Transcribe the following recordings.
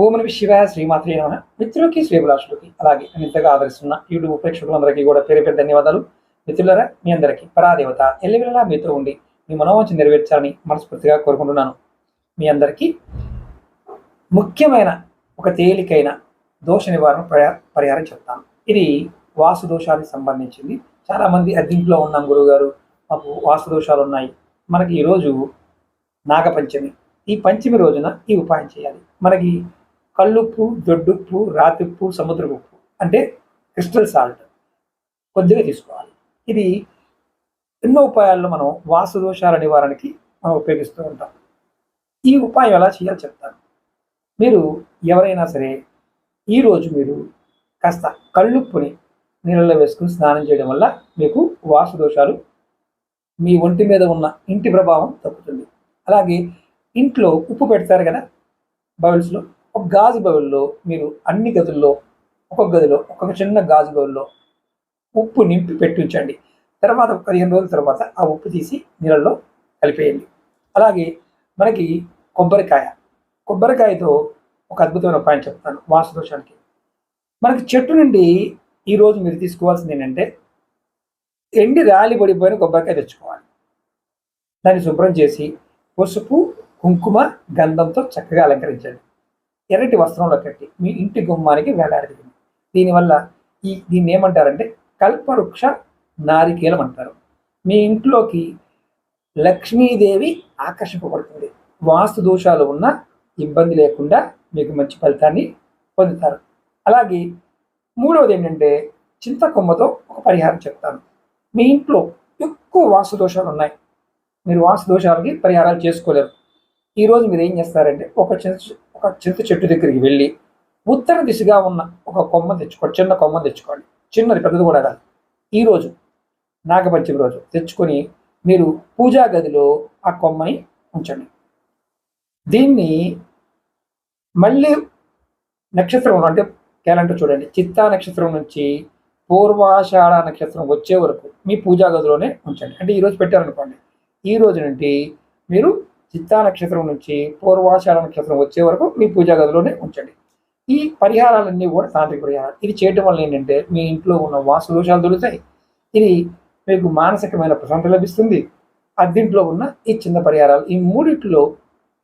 ఓం నమః శివాయ శ్రీమాత్రే నమః. మిత్రులకి శ్రేభిలాషులకి అలాగే నన్ను ఇంతగా ఆదరిస్తున్న యూట్యూబ్ ప్రేక్షకులందరికీ కూడా పేరు పేరు ధన్యవాదాలు. మిత్రులారా, మీ అందరికీ పరాదేవత ఎల్లవేళలా మీతో ఉండి మీ మనోవాంఛ నెరవేర్చాలని మనస్ఫూర్తిగా కోరుకుంటున్నాను. మీ అందరికీ ముఖ్యమైన ఒక తేలికైన దోష నివారణ పరిహారం చెప్తాను. ఇది వాస్తు దోషానికి సంబంధించింది. చాలామంది అద్దీంట్లో ఉన్నాం గురువుగారు, మాకు వాస్తు దోషాలు ఉన్నాయి. మనకి ఈరోజు నాగపంచమి. ఈ పంచమి రోజున ఈ ఉపాయం చేయాలి. మనకి కల్లుప్పు, దొడ్డుప్పు, రాతిప్పు, సముద్రపు ఉప్పు అంటే క్రిస్టల్ సాల్ట్ కొద్దిగా తీసుకోవాలి. ఇది ఎన్నో ఉపాయాల్లో మనం వాస్తు దోషాల నివారణకి మనం ఉపయోగిస్తూ ఉంటాం. ఈ ఉపాయం ఎలా చేయాలో చెప్తాను. మీరు ఎవరైనా సరే ఈరోజు మీరు కాస్త కల్లుప్పుని నీళ్ళలో వేసుకుని స్నానం చేయడం వల్ల మీకు వాస్తు దోషాలు, మీ ఒంటి మీద ఉన్న ఇంటి ప్రభావం తగ్గుతుంది. అలాగే ఇంట్లో ఉప్పు పెడతారు కదా బౌల్స్లో, ఒక గాజు బౌల్లో మీరు అన్ని గదుల్లో ఒక్కొక్క గదిలో ఒక్కొక్క చిన్న గాజు బౌల్లో ఉప్పు నింపి పెట్టి ఉంచండి. తర్వాత 15 రోజుల తర్వాత ఆ ఉప్పు తీసి నీళ్ళల్లో కలిపేయండి. అలాగే మనకి కొబ్బరికాయతో ఒక అద్భుతమైన ఉపాయం చెప్తాను వాస్తు దోషానికి. మనకి చెట్టు నుండి ఈరోజు మీరు తీసుకోవాల్సింది ఏంటంటే ఎండి రాలి పడిపోయిన కొబ్బరికాయ తెచ్చుకోవాలి. దాన్ని శుభ్రం చేసి పసుపు, కుంకుమ, గంధంతో చక్కగా అలంకరించండి. ఎర్రటి వస్త్రంలో కట్టి మీ ఇంటి గుమ్మానికి వేలాడదీయండి. దీనివల్ల దీన్ని ఏమంటారంటే కల్పవృక్ష నారికేలం అంటారు. మీ ఇంట్లోకి లక్ష్మీదేవి ఆకర్షింపబడుతుంది. వాస్తు దోషాలు ఉన్న ఇబ్బంది లేకుండా మీకు మంచి ఫలితాన్ని పొందుతారు. అలాగే మూడవది ఏంటంటే చింతకొమ్మతో ఒక పరిహారం చెప్తాను. మీ ఇంట్లో ఎక్కువ వాస్తు దోషాలు ఉన్నాయి, మీరు వాస్తు దోషాలకి పరిహారాలు చేసుకోలేరు. ఈరోజు మీరు ఏం చేస్తారంటే ఒక చింత చెట్టు దగ్గరికి వెళ్ళి ఉత్తర దిశగా ఉన్న ఒక కొమ్మ తెచ్చుకోండి, చిన్న కొమ్మ తెచ్చుకోండి. చిన్నది, పెద్దది కూడా కాదు. ఈరోజు నాగపంచమి రోజు తెచ్చుకొని మీరు పూజా గదిలో ఆ కొమ్మని ఉంచండి. దీన్ని మళ్ళీ నక్షత్రం అంటే క్యాలెండర్ చూడండి, చిత్తా నక్షత్రం నుంచి పూర్వాషాఢ నక్షత్రం వచ్చే వరకు మీ పూజా గదిలోనే ఉంచండి. అంటే ఈరోజు పెట్టారనుకోండి, ఈ రోజు నుండి మీరు చిత్తా నక్షత్రం నుంచి పూర్వాషాఢ నక్షత్రం వచ్చే వరకు మీ పూజా గదిలోనే ఉంచండి. ఈ పరిహారాలన్నీ కూడా తాంత్రిక పరిహారాలు. ఇది చేయడం వల్ల ఏంటంటే మీ ఇంట్లో ఉన్న వాస్తు దోషాలు దొరుకుతాయి. ఇది మీకు మానసికమైన ప్రశాంతత లభిస్తుంది. అద్దీంట్లో ఉన్న ఈ చిన్న పరిహారాలు, ఈ మూడిట్లో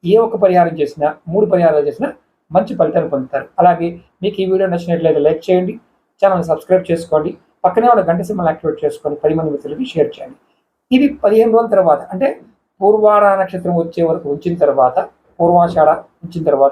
ఏ ఒక్క పరిహారం చేసినా, 3 పరిహారాలు చేసినా మంచి ఫలితాలు పొందుతారు. అలాగే మీకు ఈ వీడియో నచ్చినట్లయితే లైక్ చేయండి, ఛానల్ సబ్స్క్రైబ్ చేసుకోండి, పక్కనే ఉన్న గంట సింబల్ యాక్టివేట్ చేసుకొని 10 మంది మిత్రులకి షేర్ చేయండి. ఇది 15 రోజుల తర్వాత అంటే పూర్వాషాఢ నక్షత్రం వచ్చే వరకు ఉంచిన తర్వాత, పూర్వాషాఢ ఉంచిన తర్వాత